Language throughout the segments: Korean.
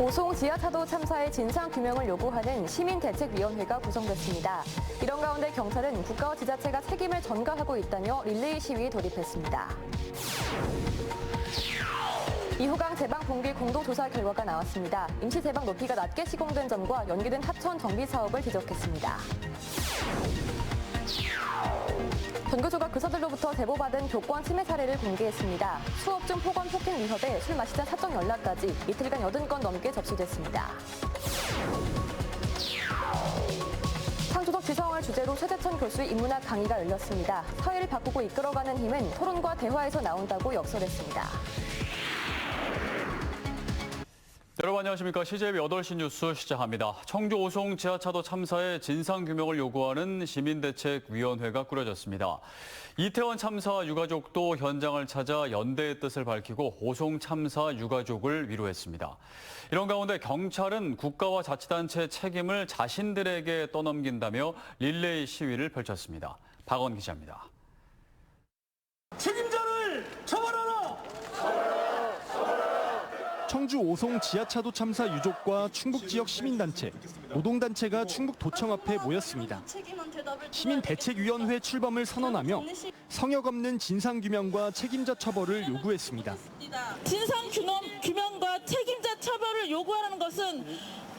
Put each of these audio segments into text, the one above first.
오송 지하차도 참사의 진상규명을 요구하는 시민대책위원회가 구성됐습니다. 이런 가운데 경찰은 국가와 지자체가 책임을 전가하고 있다며 릴레이 시위에 돌입했습니다. 이호강 제방 붕괴 공동조사 결과가 나왔습니다. 임시 제방 높이가 낮게 시공된 점과 연기된 하천 정비 사업을 지적했습니다. 전교조가 교사들로부터 제보받은 교권 침해 사례를 공개했습니다. 수업 중 폭언 폭행 위협에 술 마시자 사적 연락까지 이틀간 80건 넘게 접수됐습니다. 창조적 지성을 주제로 최재천 교수의 인문학 강의가 열렸습니다. 사회를 바꾸고 이끌어가는 힘은 토론과 대화에서 나온다고 역설했습니다. 여러분 안녕하십니까. CJB 8시 뉴스 시작합니다. 청주 오송 지하차도 참사의 진상규명을 요구하는 시민대책위원회가 꾸려졌습니다. 이태원 참사 유가족도 현장을 찾아 연대의 뜻을 밝히고 오송 참사 유가족을 위로했습니다. 이런 가운데 경찰은 국가와 자치단체의 책임을 자신들에게 떠넘긴다며 릴레이 시위를 펼쳤습니다. 박원 기자입니다. 책임자를 처벌하라! 청주 오송 지하차도 참사 유족과 충북 지역 시민단체, 노동단체가 충북도청 앞에 모였습니다. 시민대책위원회 출범을 선언하며 성역 없는 진상규명과 책임자 처벌을 요구했습니다. 진상규명과 책임자 처벌을 요구하는 것은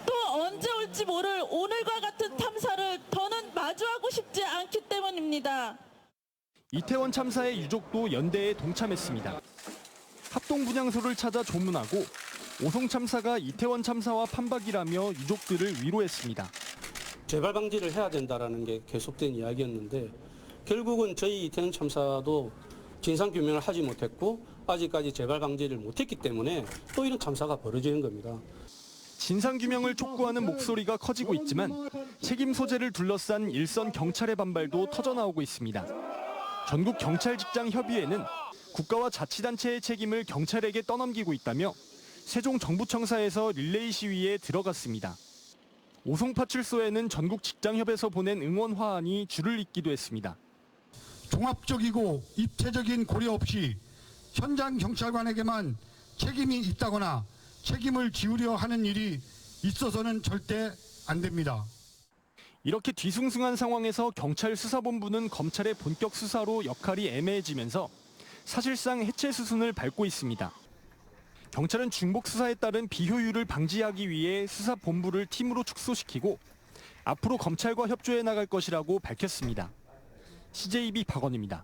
또 언제 올지 모를 오늘과 같은 참사를 더는 마주하고 싶지 않기 때문입니다. 이태원 참사의 유족도 연대에 동참했습니다. 합동분향소를 찾아 조문하고 오송 참사가 이태원 참사와 판박이라며 유족들을 위로했습니다. 재발 방지를 해야 된다는 게 계속된 이야기였는데 결국은 저희 이태원 참사도 진상규명을 하지 못했고 아직까지 재발 방지를 못했기 때문에 또 이런 참사가 벌어지는 겁니다. 진상규명을 촉구하는 목소리가 커지고 있지만 책임 소재를 둘러싼 일선 경찰의 반발도 터져나오고 있습니다. 전국경찰직장협의회는 국가와 자치단체의 책임을 경찰에게 떠넘기고 있다며 세종정부청사에서 릴레이 시위에 들어갔습니다. 오송파출소에는 전국직장협에서 보낸 응원 화환이 줄을 잇기도 했습니다. 종합적이고 입체적인 고려 없이 현장 경찰관에게만 책임이 있다거나 책임을 지우려 하는 일이 있어서는 절대 안 됩니다. 이렇게 뒤숭숭한 상황에서 경찰 수사본부는 검찰의 본격 수사로 역할이 애매해지면서 사실상 해체 수순을 밟고 있습니다. 경찰은 중복 수사에 따른 비효율을 방지하기 위해 수사본부를 팀으로 축소시키고 앞으로 검찰과 협조해 나갈 것이라고 밝혔습니다. CJB 박원입니다.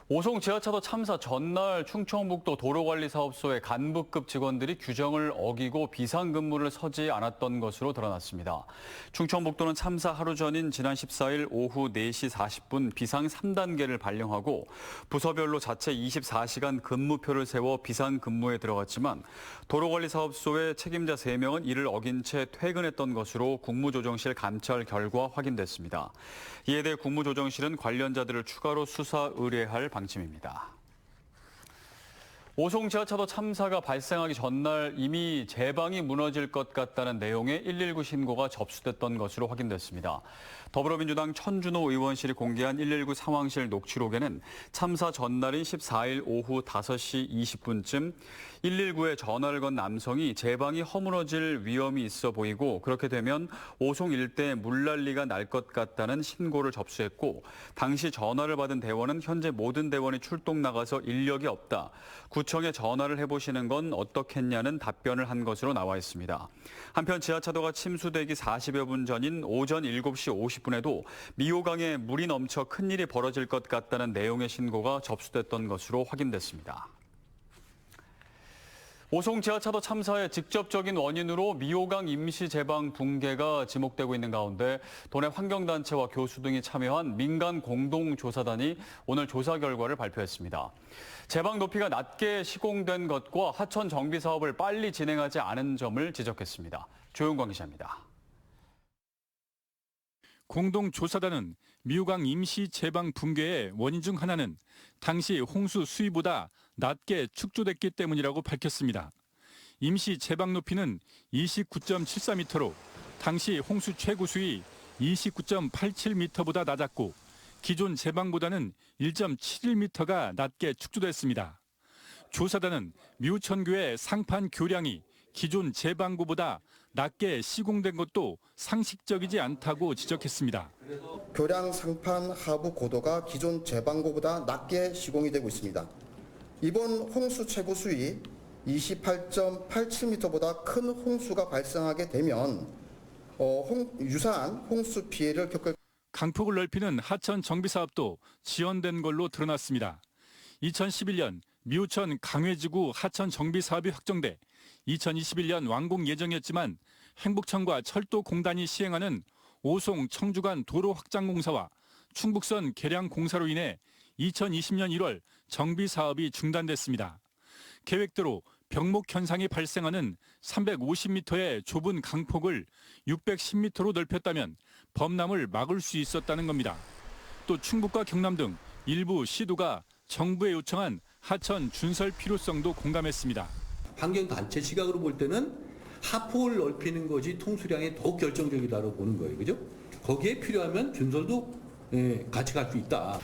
오송 지하차도 참사 전날 충청북도 도로관리사업소의 간부급 직원들이 규정을 어기고 비상근무를 서지 않았던 것으로 드러났습니다. 충청북도는 참사 하루 전인 지난 14일 오후 4시 40분 비상 3단계를 발령하고 부서별로 자체 24시간 근무표를 세워 비상근무에 들어갔지만 도로관리사업소의 책임자 3명은 이를 어긴 채 퇴근했던 것으로 국무조정실 감찰 결과 확인됐습니다. 이에 대해 국무조정실은 관련자들을 추가로 수사 의뢰할 방침입니다. 오송 지하차도 참사가 발생하기 전날 이미 제방이 무너질 것 같다는 내용의 119 신고가 접수됐던 것으로 확인됐습니다. 더불어민주당 천준호 의원실이 공개한 119 상황실 녹취록에는 참사 전날인 14일 오후 5시 20분쯤 119에 전화를 건 남성이 제방이 허물어질 위험이 있어 보이고 그렇게 되면 오송 일대에 물난리가 날 것 같다는 신고를 접수했고 당시 전화를 받은 대원은 현재 모든 대원이 출동 나가서 인력이 없다. 구청에 전화를 해보시는 건 어떻겠냐는 답변을 한 것으로 나와 있습니다. 한편 지하차도가 침수되기 40여 분 전인 오전 7시 50분에도 미호강에 물이 넘쳐 큰일이 벌어질 것 같다는 내용의 신고가 접수됐던 것으로 확인됐습니다. 오송 지하차도 참사의 직접적인 원인으로 미호강 임시 제방 붕괴가 지목되고 있는 가운데 도내 환경단체와 교수 등이 참여한 민간 공동조사단이 오늘 조사 결과를 발표했습니다. 제방 높이가 낮게 시공된 것과 하천 정비 사업을 빨리 진행하지 않은 점을 지적했습니다. 조용광 기자입니다. 공동조사단은 미호강 임시 제방 붕괴의 원인 중 하나는 당시 홍수 수위보다 낮게 축조됐기 때문이라고 밝혔습니다. 임시 제방 높이는 29.74m로 당시 홍수 최고 수위 29.87m보다 낮았고 기존 제방보다는 1.71m가 낮게 축조됐습니다. 조사단은 미우천교의 상판 교량이 기존 제방구보다 낮게 시공된 것도 상식적이지 않다고 지적했습니다. 교량 상판 하부 고도가 기존 제방구보다 낮게 시공이 되고 있습니다. 이번 홍수 최고 수위 28.87m보다 큰 홍수가 발생하게 되면 유사한 홍수 피해를 겪을 강폭을 넓히는 하천 정비 사업도 지연된 걸로 드러났습니다. 2011년 미우천 강회지구 하천 정비 사업이 확정돼 2021년 완공 예정이었지만 행복청과 철도공단이 시행하는 오송 청주 간 도로 확장 공사와 충북선 개량 공사로 인해 2020년 1월 정비 사업이 중단됐습니다. 계획대로 병목 현상이 발생하는 350m의 좁은 강폭을 610m로 넓혔다면 범람을 막을 수 있었다는 겁니다. 또 충북과 경남 등 일부 시도가 정부에 요청한 하천 준설 필요성도 공감했습니다. 환경단체 시각으로 볼 때는 하폭을 넓히는 것이 통수량에 더욱 결정적이다고 보는 거예요. 그죠? 거기에 필요하면 준설도 같이 갈 수 있다.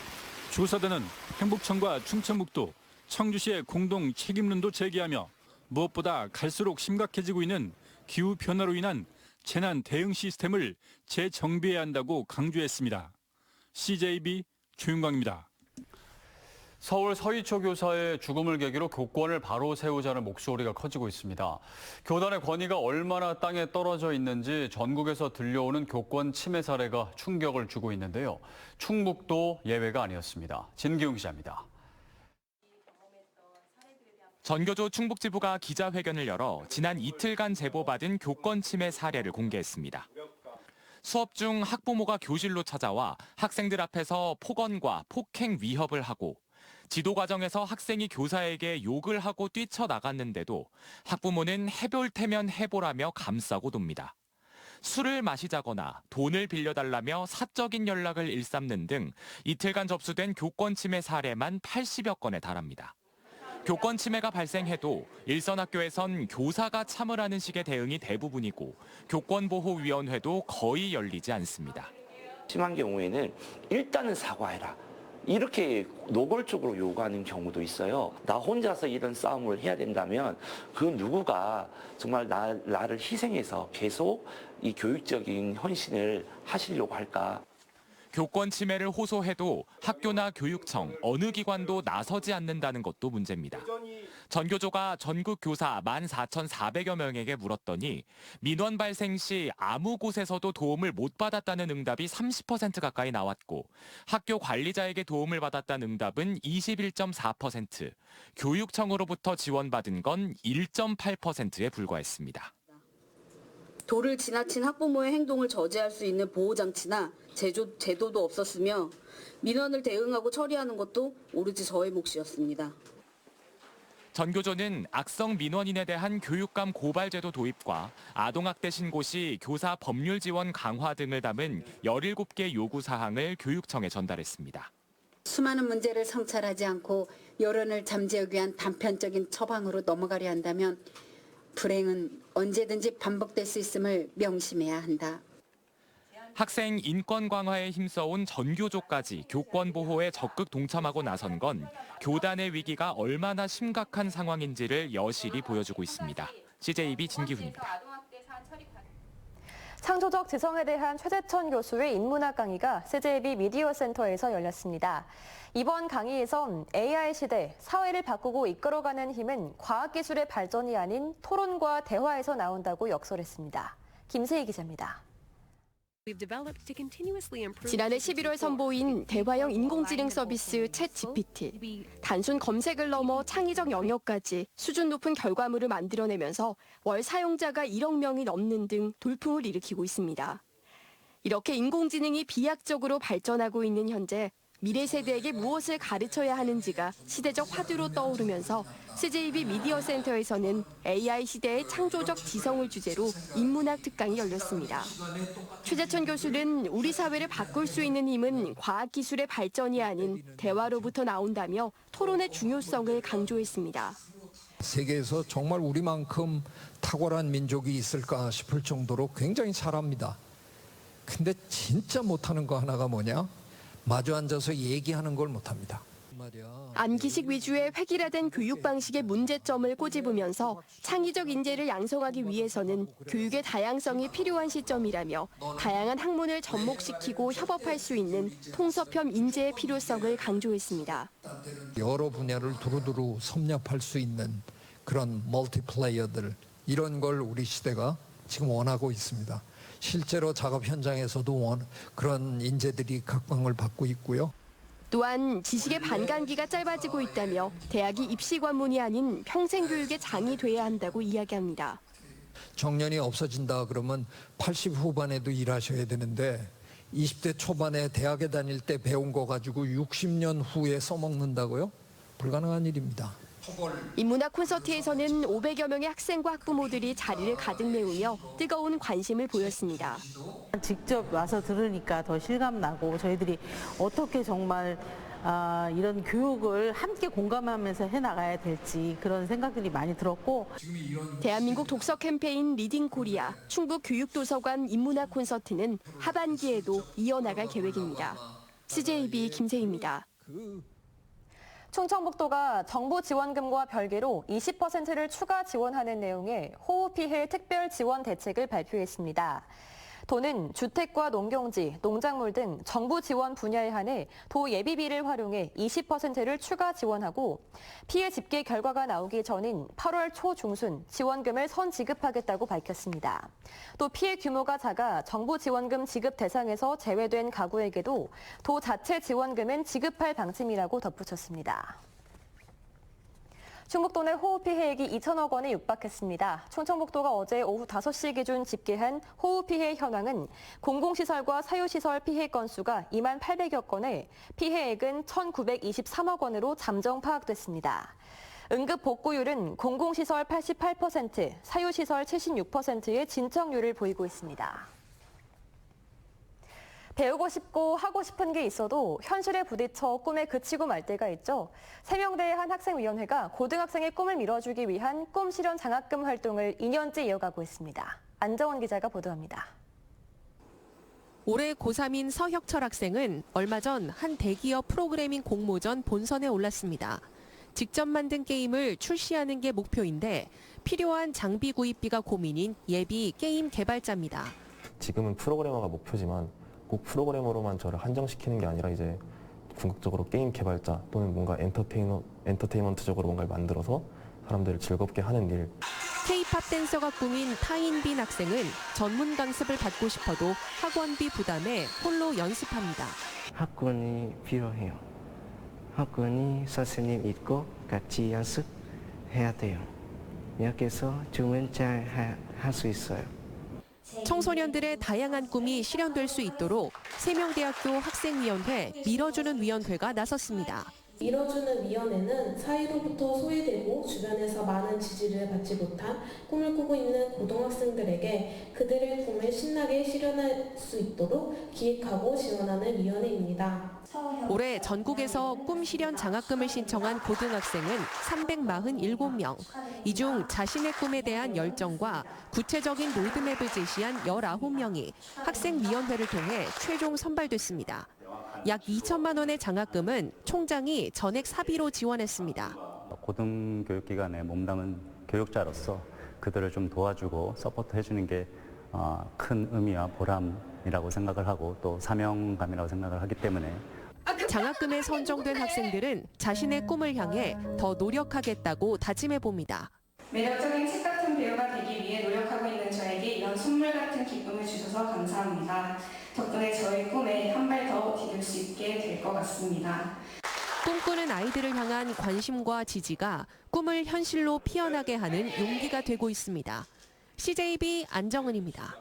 조사단은 행복청과 충청북도, 청주시의 공동 책임론도 제기하며 무엇보다 갈수록 심각해지고 있는 기후변화로 인한 재난 대응 시스템을 재정비해야 한다고 강조했습니다. CJB 조윤광입니다. 서울 서희초 교사의 죽음을 계기로 교권을 바로 세우자는 목소리가 커지고 있습니다. 교단의 권위가 얼마나 땅에 떨어져 있는지 전국에서 들려오는 교권 침해 사례가 충격을 주고 있는데요. 충북도 예외가 아니었습니다. 진기웅 기자입니다. 전교조 충북지부가 기자회견을 열어 지난 이틀간 제보받은 교권 침해 사례를 공개했습니다. 수업 중 학부모가 교실로 찾아와 학생들 앞에서 폭언과 폭행 위협을 하고 지도 과정에서 학생이 교사에게 욕을 하고 뛰쳐나갔는데도 학부모는 해볼 테면 해보라며 감싸고 돕니다. 술을 마시자거나 돈을 빌려달라며 사적인 연락을 일삼는 등 이틀간 접수된 교권 침해 사례만 80여 건에 달합니다. 교권 침해가 발생해도 일선 학교에선 교사가 참을 하는 식의 대응이 대부분이고 교권보호위원회도 거의 열리지 않습니다. 심한 경우에는 일단은 사과해라. 이렇게 노골적으로 요구하는 경우도 있어요. 나 혼자서 이런 싸움을 해야 된다면 그 누구가 정말 나를 희생해서 계속 이 교육적인 헌신을 하시려고 할까. 교권 침해를 호소해도 학교나 교육청, 어느 기관도 나서지 않는다는 것도 문제입니다. 전교조가 전국 교사 14,400여 명에게 물었더니 민원 발생 시 아무 곳에서도 도움을 못 받았다는 응답이 30% 가까이 나왔고 학교 관리자에게 도움을 받았다는 응답은 21.4%, 교육청으로부터 지원받은 건 1.8%에 불과했습니다. 도를 지나친 학부모의 행동을 저지할 수 있는 보호장치나 제도도 없었으며 민원을 대응하고 처리하는 것도 오로지 저의 몫이었습니다. 전교조는 악성 민원인에 대한 교육감 고발제도 도입과 아동학대 신고 시 교사 법률 지원 강화 등을 담은 17개 요구사항을 교육청에 전달했습니다. 수많은 문제를 성찰하지 않고 여론을 잠재우기 위한 단편적인 처방으로 넘어가려 한다면 불행은 언제든지 반복될 수 있음을 명심해야 한다. 학생 인권 강화에 힘써온 전교조까지 교권 보호에 적극 동참하고 나선 건 교단의 위기가 얼마나 심각한 상황인지를 여실히 보여주고 있습니다. CJB 진기훈입니다. 창조적 지성에 대한 최재천 교수의 인문학 강의가 CJB 미디어 센터에서 열렸습니다. 이번 강의에선 AI 시대, 사회를 바꾸고 이끌어가는 힘은 과학기술의 발전이 아닌 토론과 대화에서 나온다고 역설했습니다. 김세희 기자입니다. 지난해 11월 선보인 대화형 인공지능 서비스 챗GPT. 단순 검색을 넘어 창의적 영역까지 수준 높은 결과물을 만들어내면서 월 사용자가 1억 명이 넘는 등 돌풍을 일으키고 있습니다. 이렇게 인공지능이 비약적으로 발전하고 있는 현재 미래 세대에게 무엇을 가르쳐야 하는지가 시대적 화두로 떠오르면서 CJB 미디어 센터에서는 AI 시대의 창조적 지성을 주제로 인문학 특강이 열렸습니다. 최재천 교수는 우리 사회를 바꿀 수 있는 힘은 과학기술의 발전이 아닌 대화로부터 나온다며 토론의 중요성을 강조했습니다. 세계에서 정말 우리만큼 탁월한 민족이 있을까 싶을 정도로 굉장히 잘합니다. 근데 진짜 못하는 거 하나가 뭐냐? 마주 앉아서 얘기하는 걸 못합니다. 암기식 위주의 획일화된 교육 방식의 문제점을 꼬집으면서 창의적 인재를 양성하기 위해서는 교육의 다양성이 필요한 시점이라며 다양한 학문을 접목시키고 협업할 수 있는 통섭형 인재의 필요성을 강조했습니다. 여러 분야를 두루두루 섭렵할 수 있는 그런 멀티플레이어들, 이런 걸 우리 시대가 지금 원하고 있습니다. 실제로 작업 현장에서도 그런 인재들이 각광을 받고 있고요. 또한 지식의 반감기가 짧아지고 있다며 대학이 입시 관문이 아닌 평생교육의 장이 돼야 한다고 이야기합니다. 정년이 없어진다 그러면 80 후반에도 일하셔야 되는데 20대 초반에 대학에 다닐 때 배운 거 가지고 60년 후에 써먹는다고요? 불가능한 일입니다. 인문학 콘서트에서는 500여 명의 학생과 학부모들이 자리를 가득 메우며 뜨거운 관심을 보였습니다. 직접 와서 들으니까 더 실감나고 저희들이 어떻게 정말 이런 교육을 함께 공감하면서 해나가야 될지 그런 생각들이 많이 들었고, 대한민국 독서 캠페인 리딩 코리아 충북 교육도서관 인문학 콘서트는 하반기에도 이어나갈 계획입니다. CJB 김세희입니다. 충청북도가 정부 지원금과 별개로 20%를 추가 지원하는 내용의 호우 피해 특별 지원 대책을 발표했습니다. 도는 주택과 농경지, 농작물 등 정부 지원 분야에 한해 도 예비비를 활용해 20%를 추가 지원하고 피해 집계 결과가 나오기 전인 8월 초 중순 지원금을 선 지급하겠다고 밝혔습니다. 또 피해 규모가 작아 정부 지원금 지급 대상에서 제외된 가구에게도 도 자체 지원금은 지급할 방침이라고 덧붙였습니다. 충북도 내 호우 피해액이 2천억 원에 육박했습니다. 충청북도가 어제 오후 5시 기준 집계한 호우 피해 현황은 공공시설과 사유시설 피해 건수가 2만 800여 건에 피해액은 1,923억 원으로 잠정 파악됐습니다. 응급 복구율은 공공시설 88%, 사유시설 76%의 진척률을 보이고 있습니다. 배우고 싶고 하고 싶은 게 있어도 현실에 부딪혀 꿈에 그치고 말 때가 있죠. 세명대의 한 학생위원회가 고등학생의 꿈을 밀어주기 위한 꿈 실현 장학금 활동을 2년째 이어가고 있습니다. 안정원 기자가 보도합니다. 올해 고3인 서혁철 학생은 얼마 전 한 대기업 프로그래밍 공모전 본선에 올랐습니다. 직접 만든 게임을 출시하는 게 목표인데 필요한 장비 구입비가 고민인 예비 게임 개발자입니다. 지금은 프로그래머가 목표지만 꼭 프로그래머로만 저를 한정시키는 게 아니라 이제 궁극적으로 게임 개발자 또는 뭔가 엔터테인먼트적으로 뭔가를 만들어서 사람들을 즐겁게 하는 일. K-팝 댄서가 꿈인 타인빈 학생은 전문 강습을 받고 싶어도 학원비 부담에 홀로 연습합니다. 학원이 필요해요. 학원이 선생님 있고 같이 연습해야 돼요. 여기서 주문 잘 할 수 있어요. 청소년들의 다양한 꿈이 실현될 수 있도록 세명대학교 학생위원회 밀어주는 위원회가 나섰습니다. 밀어주는 위원회는 사회로부터 소외되고 주변에서 많은 지지를 받지 못한 꿈을 꾸고 있는 고등학생들에게 그들의 꿈을 신나게 실현할 수 있도록 기획하고 지원하는 위원회입니다. 올해 전국에서 꿈 실현 장학금을 신청한 고등학생은 347명. 이 중 자신의 꿈에 대한 열정과 구체적인 로드맵을 제시한 19명이 학생위원회를 통해 최종 선발됐습니다. 약 2천만 원의 장학금은 총장이 전액 사비로 지원했습니다. 고등교육기관에 몸담은 교육자로서 그들을 좀 도와주고 서포트 해주는 게 큰 의미와 보람이라고 생각을 하고 또 사명감이라고 생각을 하기 때문에 장학금에 선정된 학생들은 자신의 꿈을 향해 더 노력하겠다고 다짐해 봅니다. 매력적인 책 같은 배우가 되기 위해 노력하고 있는 저에게 이런 선물 같은 기쁨을 주셔서 감사합니다. 덕분에 저의 꿈에 한 발 더 디딜 수 있게 될 것 같습니다. 꿈꾸는 아이들을 향한 관심과 지지가 꿈을 현실로 피어나게 하는 용기가 되고 있습니다. CJB 안정은입니다.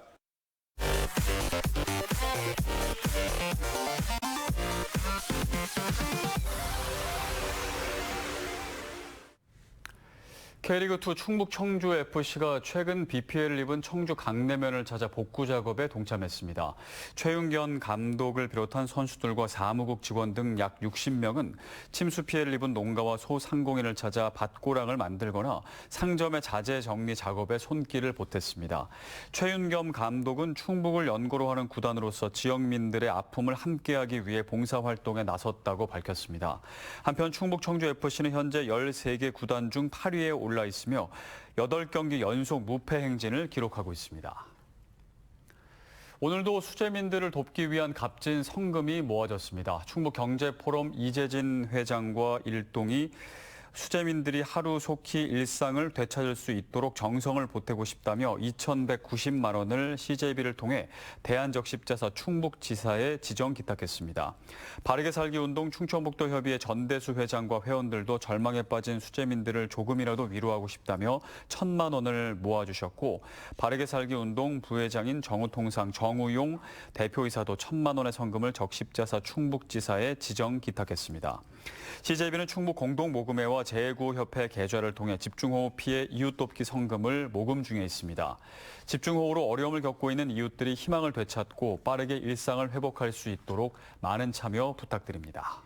K리그2 충북 청주FC가 최근 BPL을 입은 청주 강내면을 찾아 복구 작업에 동참했습니다. 최윤견 감독을 비롯한 선수들과 사무국 직원 등 약 60명은 침수 피해를 입은 농가와 소상공인을 찾아 밭고랑을 만들거나 상점의 자재 정리 작업에 손길을 보탰습니다. 최윤겸 감독은 충북을 연고로 하는 구단으로서 지역민들의 아픔을 함께하기 위해 봉사활동에 나섰다고 밝혔습니다. 한편 충북 청주FC는 현재 13개 구단 중 8위에 올라 있으며 8경기 연속 무패 행진을 기록하고 있습니다. 오늘도 수재민들을 돕기 위한 값진 성금이 모아졌습니다. 충북경제포럼 이재진 회장과 일동이 수재민들이 하루속히 일상을 되찾을 수 있도록 정성을 보태고 싶다며 2,190만 원을 CJB를 통해 대한적십자사 충북지사에 지정 기탁했습니다. 바르게 살기 운동 충청북도 협의회 전대수 회장과 회원들도 절망에 빠진 수재민들을 조금이라도 위로하고 싶다며 1,000만 원을 모아주셨고, 바르게 살기 운동 부회장인 정우통상 정우용 대표이사도 1,000만 원의 성금을 적십자사 충북지사에 지정 기탁했습니다. CJB는 충북 공동모금회와 제9협회 계좌를 통해 집중호우 피해 이웃 돕기 성금을 모금 중에 있습니다. 집중호우로 어려움을 겪고 있는 이웃들이 희망을 되찾고 빠르게 일상을 회복할 수 있도록 많은 참여 부탁드립니다.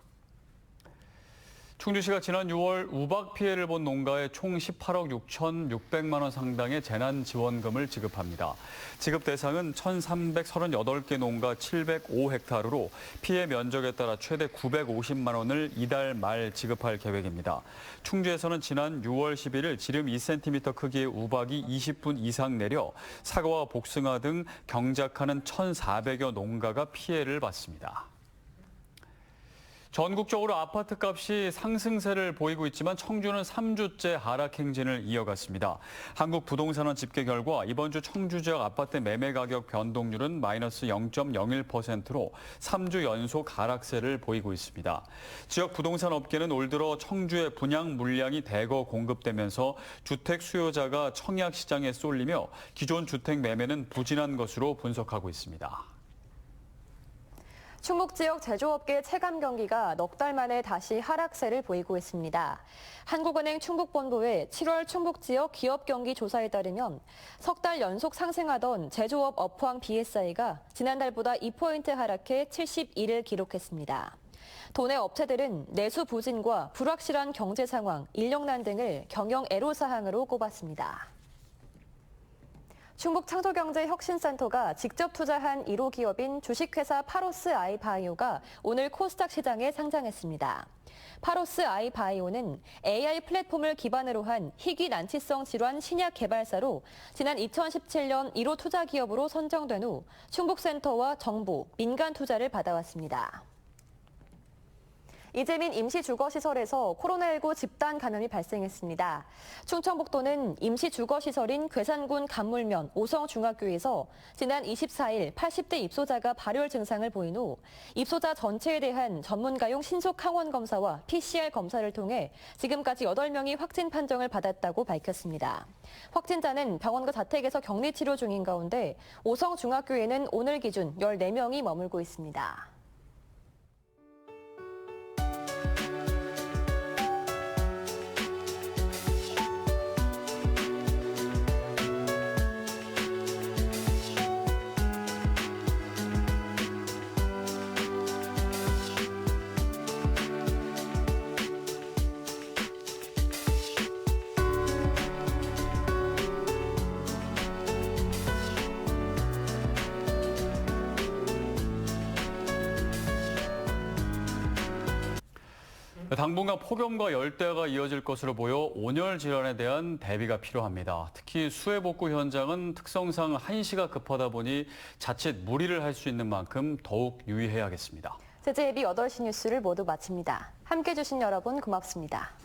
충주시가 지난 6월 우박 피해를 본 농가에 총 18억 6,600만 원 상당의 재난지원금을 지급합니다. 지급 대상은 1,338개 농가 705헥타르로 피해 면적에 따라 최대 950만 원을 이달 말 지급할 계획입니다. 충주에서는 지난 6월 11일 지름 2cm 크기의 우박이 20분 이상 내려 사과와 복숭아 등 경작하는 1,400여 농가가 피해를 봤습니다. 전국적으로 아파트값이 상승세를 보이고 있지만 청주는 3주째 하락 행진을 이어갔습니다. 한국부동산원 집계 결과 이번 주 청주 지역 아파트 매매 가격 변동률은 마이너스 0.01%로 3주 연속 하락세를 보이고 있습니다. 지역 부동산 업계는 올 들어 청주의 분양 물량이 대거 공급되면서 주택 수요자가 청약 시장에 쏠리며 기존 주택 매매는 부진한 것으로 분석하고 있습니다. 충북 지역 제조업계 체감 경기가 넉 달 만에 다시 하락세를 보이고 있습니다. 한국은행 충북본부의 7월 충북 지역 기업 경기 조사에 따르면 석 달 연속 상승하던 제조업 업황 BSI가 지난달보다 2포인트 하락해 71을 기록했습니다. 도내 업체들은 내수 부진과 불확실한 경제 상황, 인력난 등을 경영 애로사항으로 꼽았습니다. 충북창조경제혁신센터가 직접 투자한 1호 기업인 주식회사 파로스 아이바이오가 오늘 코스닥 시장에 상장했습니다. 파로스 아이바이오는 AI 플랫폼을 기반으로 한 희귀 난치성 질환 신약 개발사로 지난 2017년 1호 투자 기업으로 선정된 후 충북센터와 정부, 민간 투자를 받아왔습니다. 이재민 임시주거시설에서 코로나19 집단 감염이 발생했습니다. 충청북도는 임시주거시설인 괴산군 간물면 오성중학교에서 지난 24일 80대 입소자가 발열 증상을 보인 후 입소자 전체에 대한 전문가용 신속 항원 검사와 PCR 검사를 통해 지금까지 8명이 확진 판정을 받았다고 밝혔습니다. 확진자는 병원과 자택에서 격리치료 중인 가운데 오성중학교에는 오늘 기준 14명이 머물고 있습니다. 당분간 폭염과 열대야가 이어질 것으로 보여 온열 질환에 대한 대비가 필요합니다. 특히 수해 복구 현장은 특성상 한시가 급하다 보니 자칫 무리를 할 수 있는 만큼 더욱 유의해야겠습니다. CJB 8시 뉴스를 모두 마칩니다. 함께해 주신 여러분 고맙습니다.